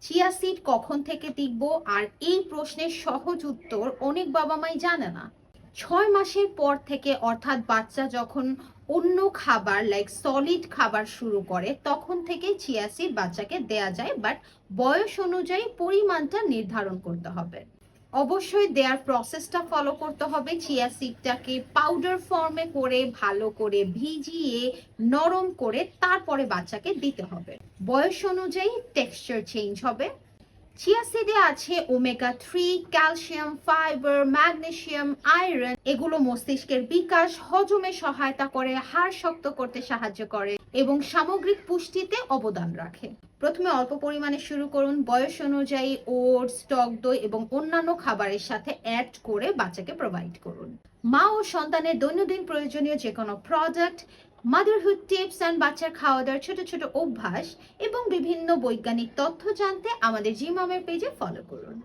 Chia seed কখন থেকে দিবো? আর এই প্রশ্নের সহজ উত্তর অনেক বাবা মাই জানে না। 6 মাসের পর থেকে, অর্থাৎ বাচ্চা যখন অন্য খাবার লাইক সলিড খাবার শুরু করে তখন থেকে চিয়া সিড বাচ্চাকে দেয়া যায়, বাট বয়স অনুযায়ী পরিমাণটা নির্ধারণ করতে হবে। অবশ্যই দেয়ার প্রসেসটা ফলো করতে হবে। চিয়া সিডটাকে পাউডার ফর্মে করে ভালো করে ভিজিয়ে নরম করে তারপরে বাচ্চাকে দিতে হবে। বয়স অনুযায়ী টেক্সচার চেঞ্জ হবে। চিয়া সিডে আছে omega 3, calcium, fibre, magnesium, iron. এগুলো মস্তিষ্কের বিকাশ, হজমে সহায়তা করে, হাড় শক্ত করতে সাহায্য করে এবং সামগ্রিক পুষ্টিতে অবদান রাখে। প্রথমে অল্প পরিমাণে শুরু করুন। বয়স অনুযায়ী ওটস, টক দই এবং অন্যান্য খাবারের সাথে অ্যাড করে বাচ্চাকে প্রোভাইড করুন। মা ও সন্তানের দৈনন্দিন প্রয়োজনীয় যে কোনো প্রোডাক্ট, মাদারহুড টিপস অ্যান্ড বাচ্চার খাওয়া দাওয়ার ছোট ছোট অভ্যাস এবং বিভিন্ন বৈজ্ঞানিক তথ্য জানতে আমাদের জিমামের পেজে ফলো করুন।